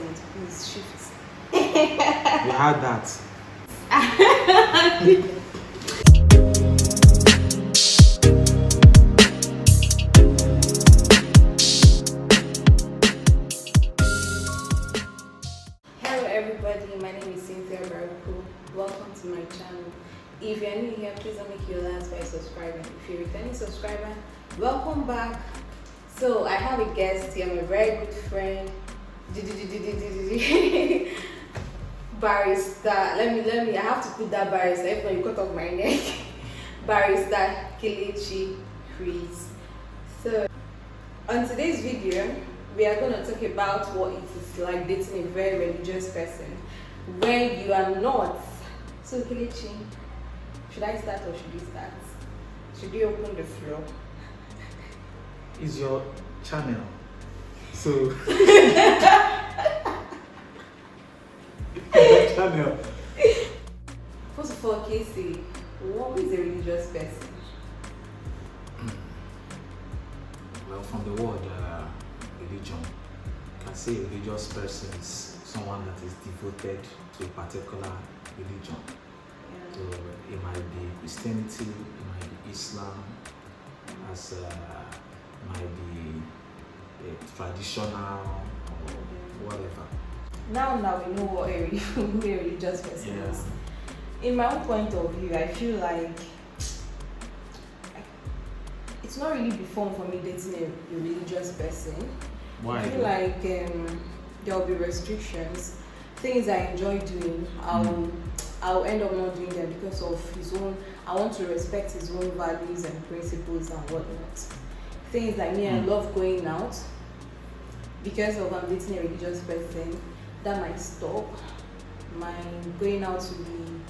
accent, please shift. You had that. Hello everybody, my name is Cynthia Barr. Welcome to my channel. If you're new here, please don't make your last by subscribing. If you're a returning subscriber, welcome back. So I have a guest here, my very good friend, barrister. Let me. I have to put that barrister. If not, you cut off my neck. Barrister Kelechi Chris. So on today's video, we are going to talk about what it is like dating a very religious person when you are not. So Kelechi, should I start or should you start? Should you open the floor? Is your channel. So channel. First of all, Casey, what is a religious person? Well, from the word religion, you can say a religious person is someone that is devoted to a particular religion. Yeah. So it might be Christianity, it might be Islam, as might be traditional or whatever. Now we know what a religious person is. In my own point of view, I feel like it's not really be fun for me dating a religious person. Why? I feel like there will be restrictions, things I enjoy doing. I'll end up not doing them because of his own. I want to respect his own values and principles and whatnot. Things like me, I love going out. Because of I'm dating a religious person, that might stop. My going out to be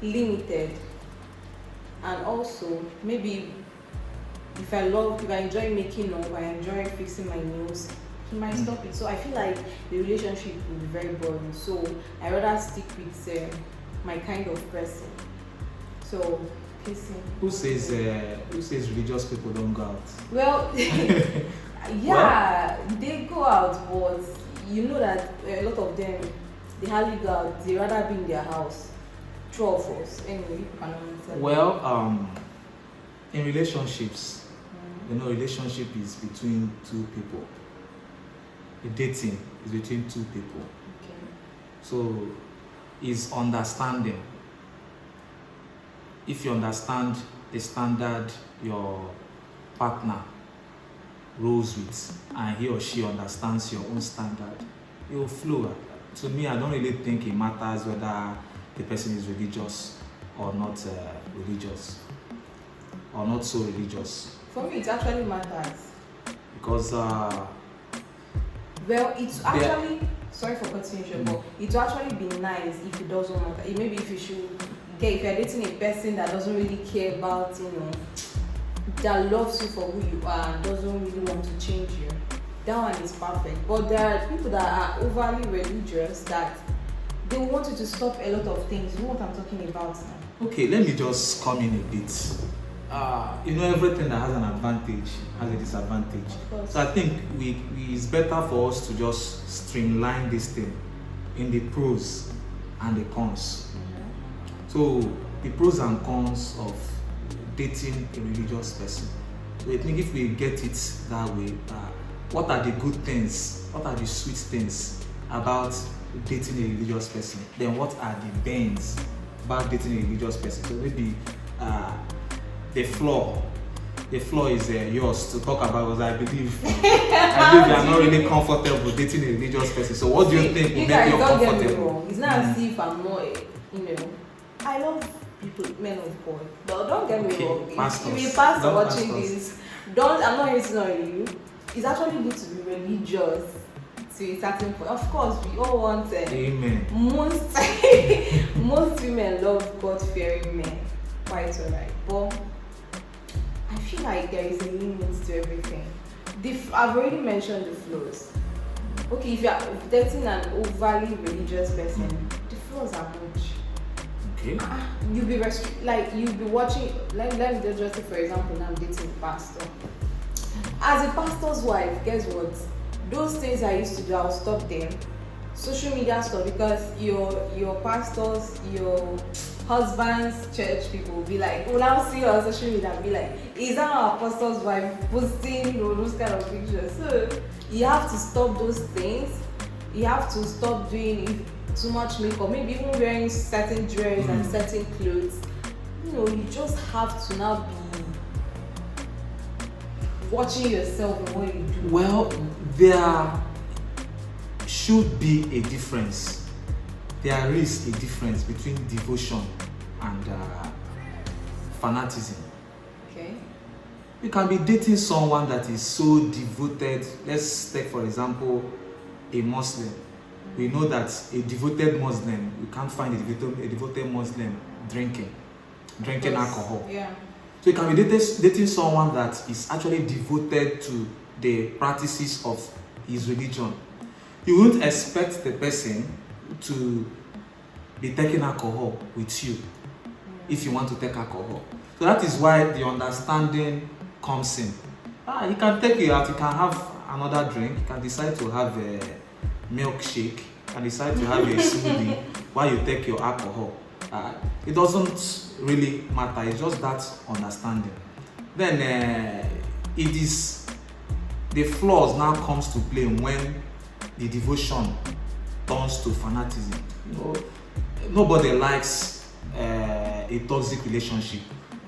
limited, and also maybe if I enjoy making up, I enjoy fixing my nails, he might stop it. So I feel like the relationship will be very boring. So I rather stick with my kind of person. So, who says religious people don't go out? Well, yeah, they go out, but you know that a lot of them, they hardly go out. They rather be in their house. True of us. Anyway, well, in relationships, relationship is between two people. The dating is between two people. Okay. So, is understanding. If you understand the standard your partner rolls with, and he or she understands your own standard, it will flow. To me, I don't really think it matters whether the person is religious or not religious, or not so religious. For me, it actually matters. Because well, it's actually sorry for cutting you short, but it will actually be nice if it doesn't matter. Maybe if you should if you're dating a person that doesn't really care about, that loves you for who you are and doesn't really want to change you, that one is perfect. But there are people that are overly religious that they want you to stop a lot of things. You know what I'm talking about now? Okay, let me just come in a bit. Everything that has an advantage has a disadvantage. So I think it's better for us to just streamline this thing in the pros and the cons. So the pros and cons of dating a religious person. So I think if we get it that way, what are the good things? What are the sweet things about dating a religious person? Then what are the bans about dating a religious person? So maybe the flaw is yours to talk about, because I believe you are not really comfortable dating a religious person. So what do you think will make you comfortable? It's not as if I'm not, I love people, men of God, but don't get me wrong. If you're a pastor watching this, I'm not hating on you. It's actually good to be religious to a certain point. Of course, we all want Amen. Most women love God-fearing men, quite alright. But I feel like there is a limit to everything. I've already mentioned the flaws. Okay, if you're dating an overly religious person, the flaws are much. Okay. You'll be you'll be watching. Let me just say, for example, now I'm dating a pastor. As a pastor's wife, guess what? Those things I used to do, I'll stop them. social media stuff, because your pastors, your husband's church people will be like, will now see you on social media and be like, is that our pastor's wife posting those kind of pictures? So you have to stop those things. You have to stop doing too much makeup, maybe even wearing certain dress and certain clothes. You just have to now be watching yourself and what you do. Well, there should be a difference. There is a difference between devotion and fanaticism. Okay. You can be dating someone that is so devoted. Let's take, for example, a Muslim. We know that a devoted Muslim, you can't find a devoted Muslim drinking alcohol. Yeah. So you can be dating someone that is actually devoted to the practices of his religion. You wouldn't expect the person to be taking alcohol with you if you want to take alcohol. So that is why the understanding comes in. You can take it out, you can have another drink, you can decide to have a milkshake, you can decide to have a smoothie while you take your alcohol. It doesn't really matter, it's just that understanding. Then it is the flaws now comes to play when the devotion turns to fanaticism. Nobody likes a toxic relationship.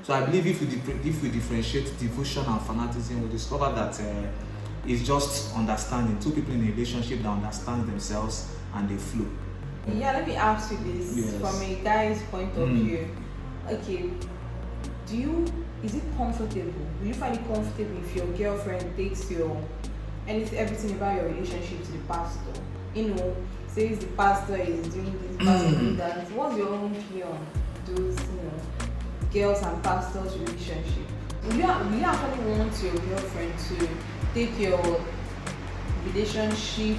So I believe if we differentiate devotion and fanaticism, we'll discover that it's just understanding. Two people in a relationship that understand themselves and they flow. Yeah, let me ask you this. Yes. From a guy's point of view. Okay, is it comfortable? Will you find it comfortable if your girlfriend takes everything about your relationship to the pastor? Says the pastor is doing this, pastor doing that. What's your own view on those, girls and pastors' relationship? Will you actually want your girlfriend to take your relationship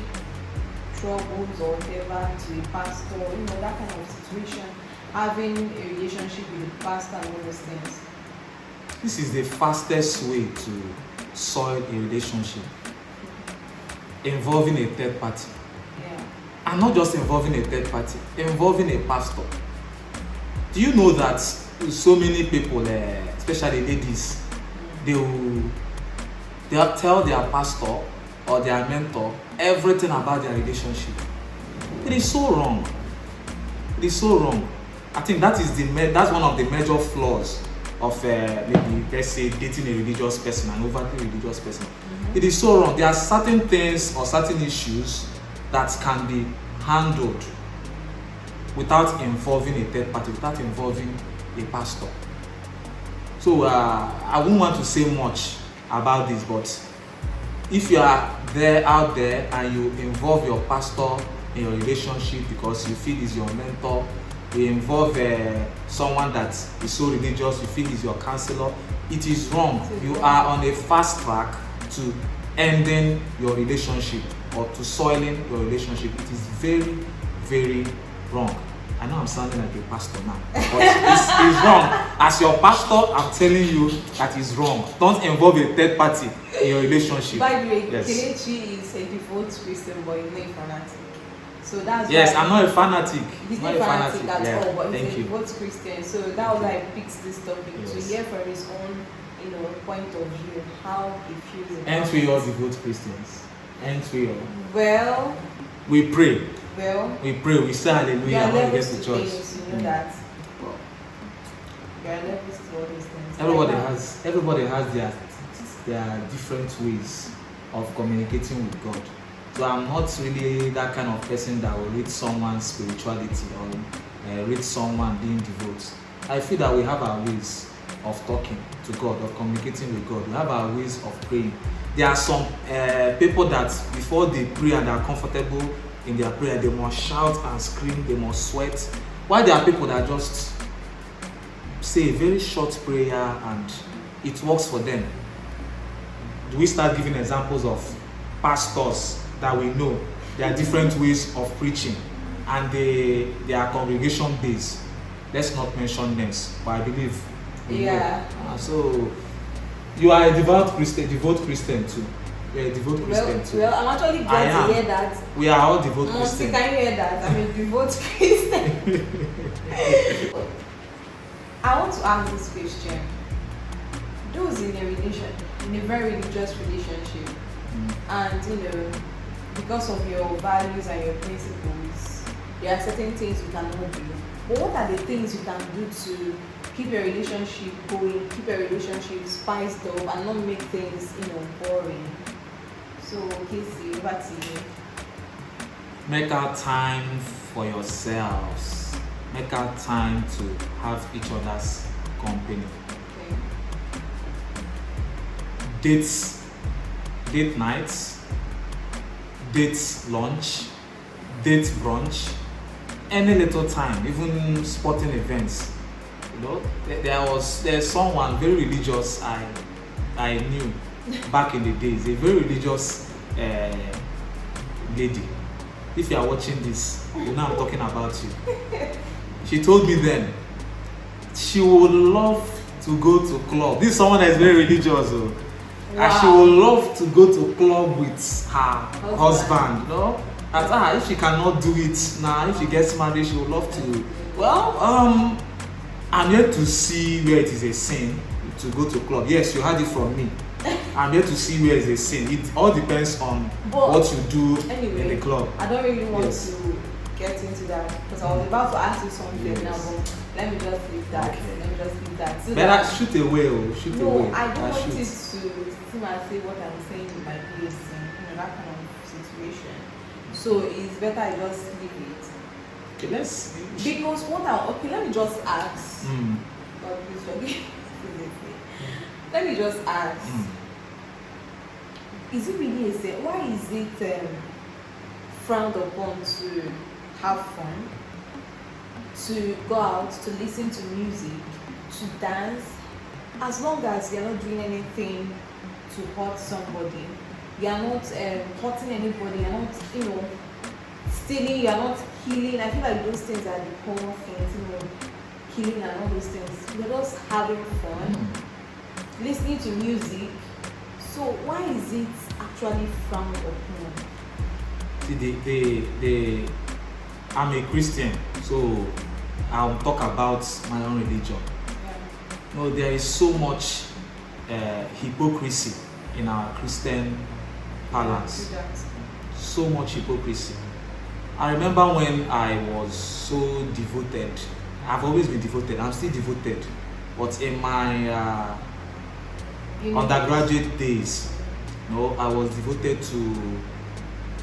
troubles or whatever to a pastor? That kind of situation. Having a relationship with the pastor and all those things. This is the fastest way to soil a relationship. Involving a third party. Yeah. And not just involving a third party, involving a pastor. Do you know that so many people, especially ladies, they'll tell their pastor or their mentor everything about their relationship? It is so wrong. It is so wrong. I think that's one of the major flaws of maybe, let's say, dating a religious person, an overtly religious person. It is so wrong. There are certain things or certain issues that can be handled without involving a third party, without involving a pastor. So I wouldn't want to say much about this, but if you are out there and you involve your pastor in your relationship because you feel he's your mentor, you involve someone that is so religious, you feel is your counselor, it is wrong. You are on a fast track to ending your relationship or to soiling your relationship. It is very, very wrong. I know I'm sounding like a pastor now, but it's wrong. As your pastor, I'm telling you that is wrong. Don't involve a third party in your relationship. By the way, yes. Kelechi is a devout Christian, but he's not a fanatic. So that's yes, why I'm not a fanatic. He's not a fanatic at all, but Thank he's a devout Christian. So that was why I picked this topic to hear from his own, point of view, how he feels about Aren't we all devout Christians? Aren't we all? Well, we pray. We pray. We say hallelujah when we get to church. That. There are levels to all these things. Everybody has their different ways of communicating with God. So I'm not really that kind of person that will read someone's spirituality or read someone being devout. I feel that we have our ways of talking to God, of communicating with God. We have our ways of praying. There are some people that before they pray and are comfortable in their prayer, they must shout and scream, they must sweat. While there are people that just say a very short prayer and it works for them. Do we start giving examples of pastors that we know? There are different ways of preaching and they are congregation based. Let's not mention names, but I believe yeah. So you are a devout Christian too. You're a devout Christian too. Well, I'm actually glad to hear that. We are all devout Can Christians. you hear that? I'm a devout Christian. I want to ask this question. Those in a very religious relationship, and because of your values and your principles, there are certain things you cannot do. But what are the things you can do to keep your relationship going, keep your relationship spiced up, and not make things, boring? So, Casey, over to you. Make out time for yourselves. Make out time to have each other's company. Okay. Date nights, date lunch, date brunch, any little time, even sporting events. There's someone very religious I knew back in the days, a very religious lady. If you are watching this, you know I'm talking about you. She told me then she would love to go to club. This is someone that is very religious, though. Wow. And she would love to go to club with her husband. If she cannot do it now, if she gets married, she would love to. Well, I'm here to see where it is a sin to go to club. Yes, you heard it from me. I'm here to see where it is a sin. It all depends on what you do in the club. I don't really want to get into that because I was about to ask you something now, but let me just leave that. So better shoot away, shoot away. No, I don't want it to seem as say what I'm saying in my place, that kind of situation. So it's better I just leave it. Okay, let's. Because let me just ask. God, please forgive. Let me just ask. Is it really a sin? Why is it frowned upon to have fun, to go out, to listen to music, to dance, as long as you're not doing anything to hurt somebody? You're not hurting anybody, you're not, stealing, you're not killing. I feel like those things are the common things, killing and all those things. You're just having fun, listening to music. So why is it actually frowned upon? See, I'm a Christian, so I'll talk about my own religion. No, there is so much hypocrisy in our Christian parlance. So much hypocrisy. I remember when I was so devoted. I've always been devoted. I'm still devoted. But in my undergraduate days, I was devoted to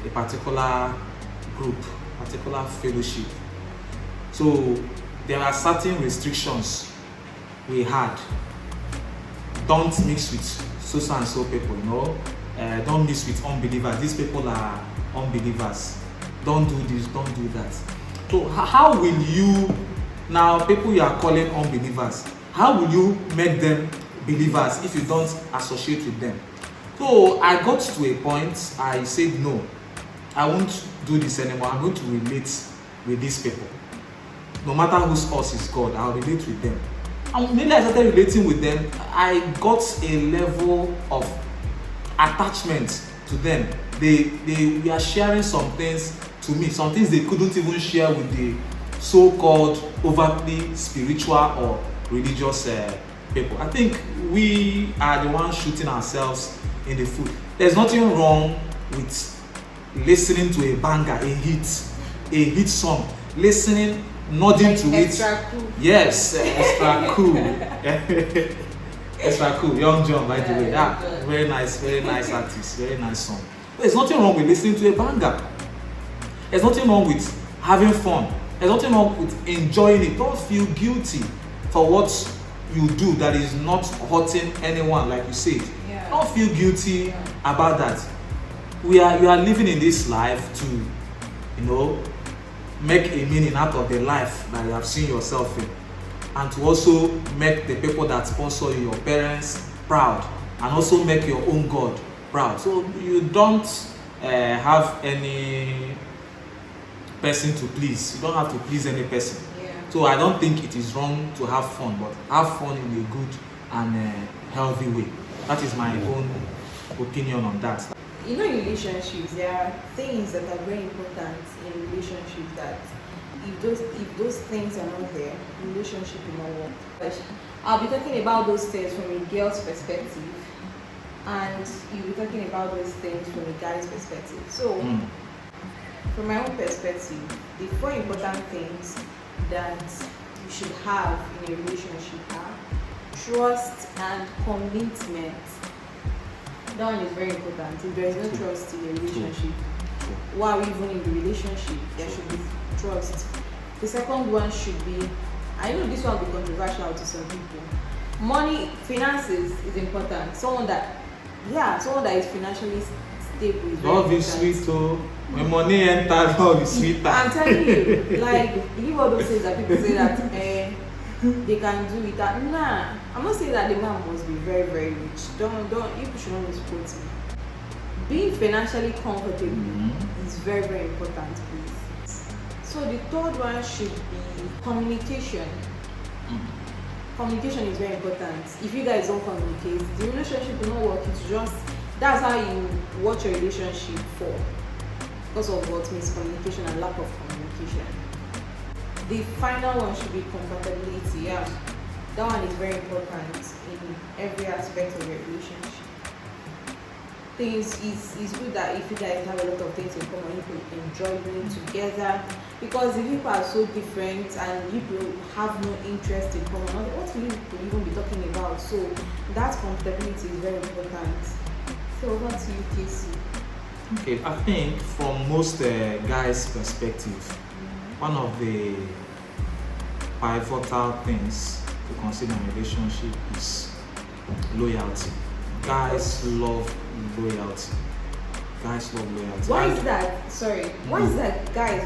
a particular group, particular fellowship. So there are certain restrictions we had. Don't mix with so and so people, don't mix with unbelievers. These people are unbelievers. Don't do this, don't do that. So how will you, now people you are calling unbelievers, how will you make them believers if you don't associate with them? So I got to a point, I said no, I won't do this anymore. I'm going to relate with these people. No matter whose us is God, I'll relate with them. And when I started relating with them, I got a level of attachment to them. They were sharing some things to me, some things they couldn't even share with the so-called overtly spiritual or religious people. I think we are the ones shooting ourselves in the foot. There's nothing wrong with listening to a banger, a hit song, listening, nodding to it. Extra cool. Yes, extra cool. Extra cool. Young John, by the way. Yeah, very nice artist, very nice song. There's nothing wrong with listening to a banger. There's nothing wrong with having fun. There's nothing wrong with enjoying it. Don't feel guilty for what you do that is not hurting anyone, like you said. Yeah. Don't feel guilty about that. You are living in this life to, make a meaning out of the life that you have seen yourself in, and to also make the people that sponsor you, your parents, proud, and also make your own God proud. So you don't have any person to please. You don't have to please any person. Yeah. So I don't think it is wrong to have fun, but have fun in a good and healthy way. That is my own opinion on that? You know, in relationships, there are things that are very important in relationships that if those things are not there, relationship will not work. But I'll be talking about those things from a girl's perspective, and you'll be talking about those things from a guy's perspective. So, from my own perspective, the 4 important things that you should have in a relationship are trust and commitment. That one is very important. If there is no trust in a relationship, while even in the relationship, there should be trust. The second one should be, I know this one will be controversial to some people. Money, finances is important. Someone that is financially stable is very love is sweet, so when money enters, love is sweeter. I'm telling you, like, leave all those things that people say that they can do it. Nah, I'm not saying that the man must be very, very rich. You should not misquote me. Being financially comfortable is very, very important, please. So the third one should be communication. Communication is very important. If you guys don't communicate, the relationship will not work. That's how you watch your relationship for, because of what miscommunication and lack of communication. The final one should be compatibility. Yeah, that one is very important in every aspect of your relationship. It's good that if you guys have a lot of things in common, you can enjoy doing together. Because if people are so different and you have no interest in common, what will you even be talking about? So that compatibility is very important. So over to you, Casey. Okay, I think from most guys' perspective, one of the pivotal things to consider in a relationship is loyalty. Guys love loyalty. Why is that? Sorry. Why is that guys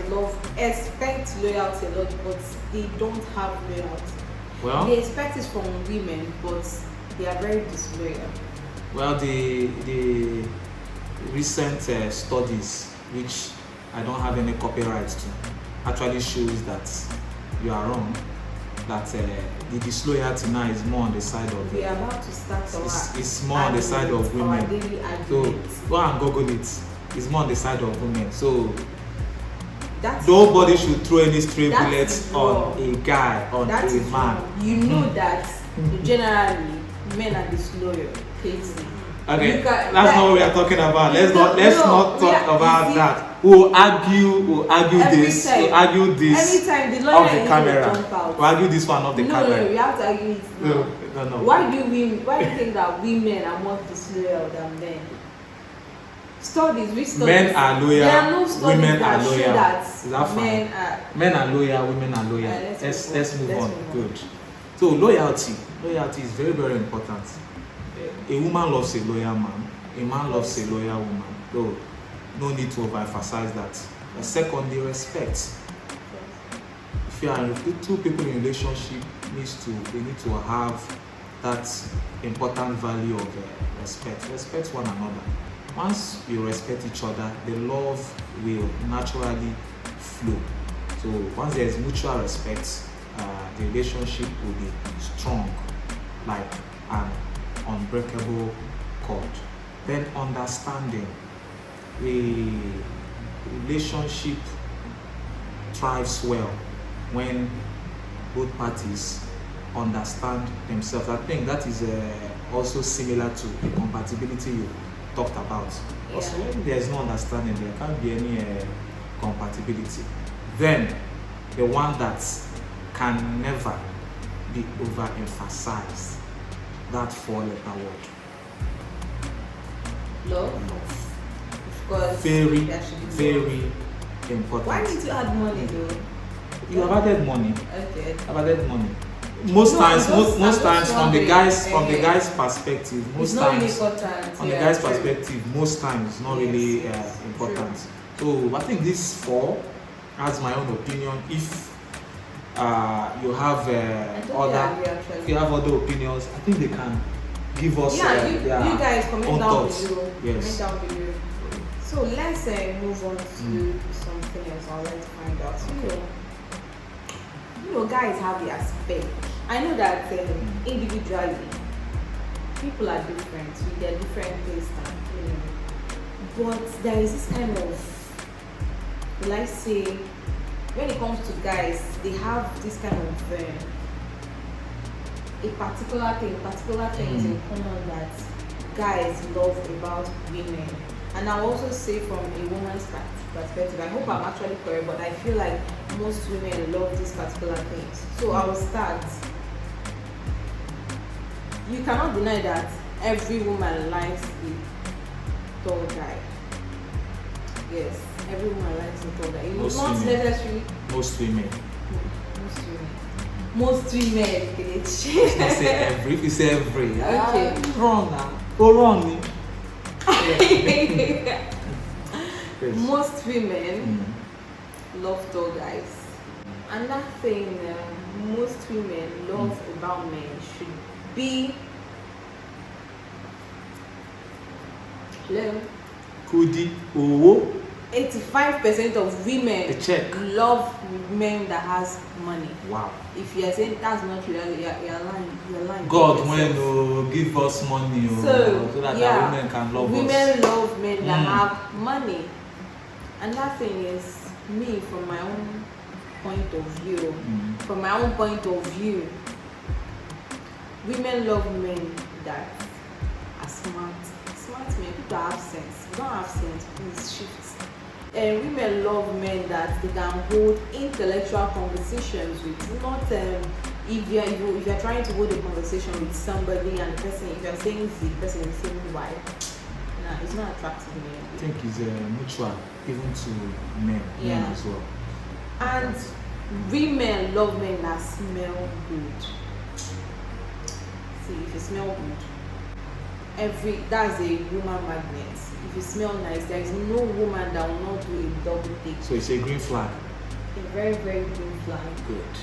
expect loyalty a lot, but they don't have loyalty? Well, they expect it from women, but they are very disloyal. Well, the recent studies, which I don't have any copyrights to, actually shows that you are wrong. That the disloyalty now is more on the side of we are about to start it's more on the side of women. So go and Google it. It's more on the side of women. So nobody should throw any stray bullets on a guy, on a man. Wrong. You know that generally men are disloyal. Okay, that's not what we are talking about. Let's not talk about that. We'll argue this. We'll argue this anytime the lawyer off the camera. We'll argue this one off the camera. No, we have to argue it now. No. Why do you think that women are more disloyal than men? Which studies? Men are loyal. There are no studies women are loyal. That is that fine? Men are loyal. Women are loyal. Let's move on. Good. So loyalty is very, very important. A woman loves a loyal man. A man loves a loyal woman. So no need to overemphasize that. Secondly, respect. If two people in a relationship they need to have that important value of respect. Respect one another. Once you respect each other, the love will naturally flow. So once there is mutual respect, the relationship will be strong, like an unbreakable cord. Then understanding. A relationship thrives well when both parties understand themselves. I think that is also similar to the compatibility you talked about. Yeah. Also, when there is no understanding, there can't be any compatibility. Then the one that can never be overemphasized, that 4-letter word. Love. Very, very important. Why need to add money though? You have added money. Okay. I've added money. Most times from the guy's perspective, most times it's not really important. True. So I think this 4, as my own opinion. If you have other opinions, I think they can give us you guys comment down below. Yes. Comment down below. So let's move on to something else. I'd like to find out. You know, guys have their spec. I know that individually, people are different with their different taste and But there is this kind of, will I say, when it comes to guys, they have this kind of a particular things in common that guys love about women. And I also say from a woman's perspective, I hope I'm actually correct, but I feel like most women love these particular things. So I will start. You cannot deny that every woman likes a tall guy. Yes, every woman likes a tall guy. It's not necessarily. Most women. Most women, kelechi. It's not say every. If you say every, okay. Wrong now. Go wrong. Yes. Most women love tall guys. Another thing most women love about men should be Kudi Owo. 85% of women love men that has money. Wow. If you are saying that's not real, you're lying. God when give us money so that our women can love us. Women love men that have money. And that thing is me from my own point of view. From my own point of view, women love men that are smart. Smart men, people have sense. If you don't have sense, please shift. And women love men that they can hold intellectual conversations with. Not if you're trying to hold a conversation with somebody and the person, if you're saying Z, the person is saying Y, nah, it's not attractive to me. I think it's mutual, even to men as well. And women love men that smell good. See, if you smell good, that's a woman magnet. If you smell nice, there is no woman that will not do a double take. So it's a green flag. A very, very green flag. Good.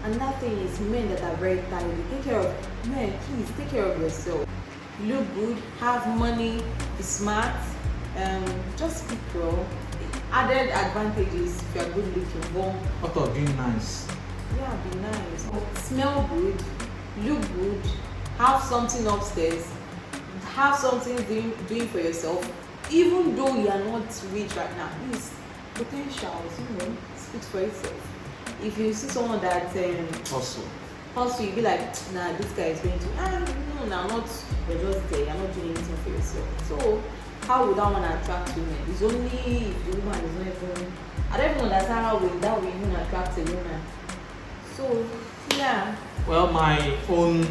Another thing is men that are very tired. Take care of men, please take care of yourself. Look good, have money, be smart, just be pro. Added advantages if you are good looking. Well, what of being nice? Yeah, be nice. Smell good, look good, have something upstairs, have something doing for yourself. Even though you are not rich right now, please, potentials, speaks for itself. If you see someone that hustle, you be like, nah, this guy is going to, no, not, you're just there, you're not doing anything for yourself. So how would that one attract women? It's only if the woman is not even, I don't even understand how that will even attract a woman. So yeah. Well, my own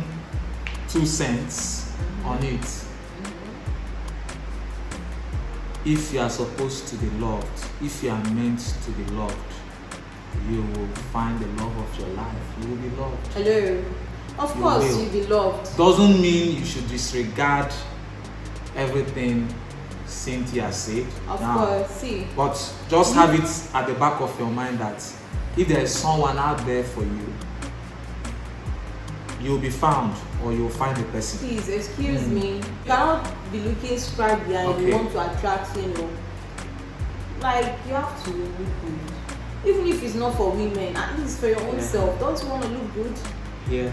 2 cents on it. If you are supposed to be loved, if you are meant to be loved, you will find the love of your life. You will be loved. Hello. Of course, you'll be loved. Doesn't mean you should disregard everything Cynthia said. Of course, see. But just have it at the back of your mind that if there is someone out there for you, you'll be found or you'll find a person. Please, excuse me. You cannot be looking scrappy and you want to attract, like you have to look good. Even if it's not for women, at least for your own self. Don't you want to look good? Yeah.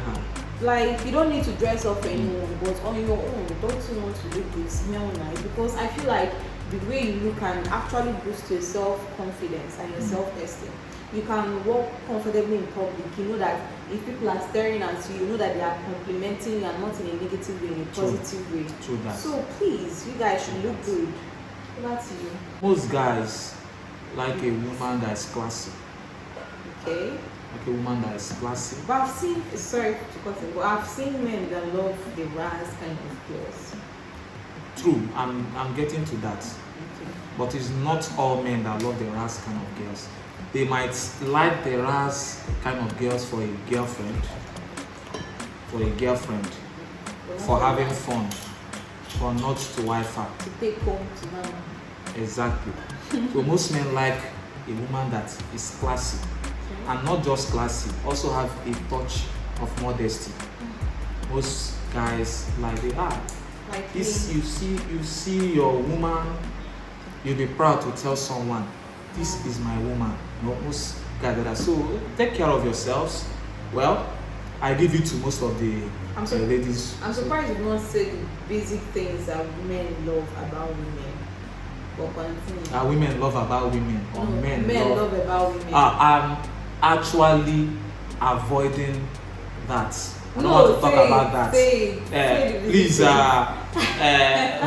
Like, you don't need to dress up for anyone, but on your own, don't you want to look good, smell nice? Because I feel like the way you look can actually boost your self-confidence and your self-esteem. You can walk comfortably in public. You know that if people are staring at you, you know that they are complimenting you and not in a negative way, in a positive way. True that. So please, you guys should look good. Over to you. Most guys like a woman that is classy. Okay. Like a woman that is classy. But I've seen, sorry to cut in, but I've seen men that love the ras kind of girls. True, I'm getting to that. Okay. But it's not all men that love the ras kind of girls. They might like the ras kind of girls for a girlfriend, for having fun, for not to wife her. To take home to mama. Exactly. So most men like a woman that is classy. And not just classy, also have a touch of modesty. Most guys like they are. Like this, you see your woman, you'll be proud to tell someone, this is my woman. Most guys that are. So take care of yourselves. Well, I give it to most of the ladies. I'm surprised you've not said the basic things that men love about women. But continue. Women love about women, or No, men love about women. I'm actually avoiding that. I don't No, want to talk about that. Please,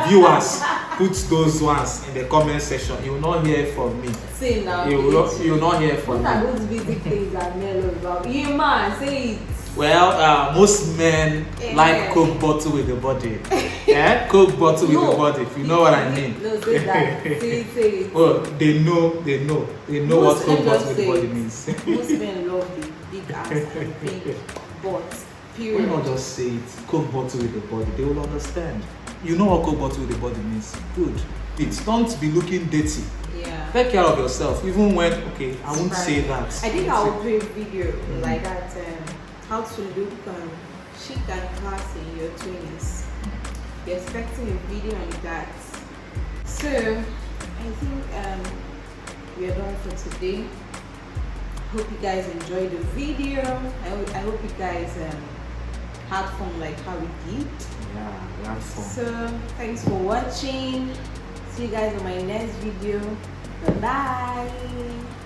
viewers, put those ones in the comment section. You will not hear from me. Say now. You will not hear from what me. What are those basic things that men love about? You man, say it. Well, most men like Coke bottle with the body. Yeah, Coke bottle with the body. If you know what I mean. No, say that. say it. Well, they know what Coke bottle with the body means. Most men love the big ass and big butt. Period. Why not just say it? Coke bottle with the body. They will understand. You know what Coke bottle with the body means. Good. It's don't be looking dirty. Yeah. Take care of yourself. Even when I won't say that. I think I will do a video like that. How to look chic and classy in your 20s. You're expecting a video on that. So I think we are done for today. Hope you guys enjoyed the video. I hope you guys had fun like how we did. Yeah, we had fun. So thanks for watching. See you guys on my next video. Bye bye.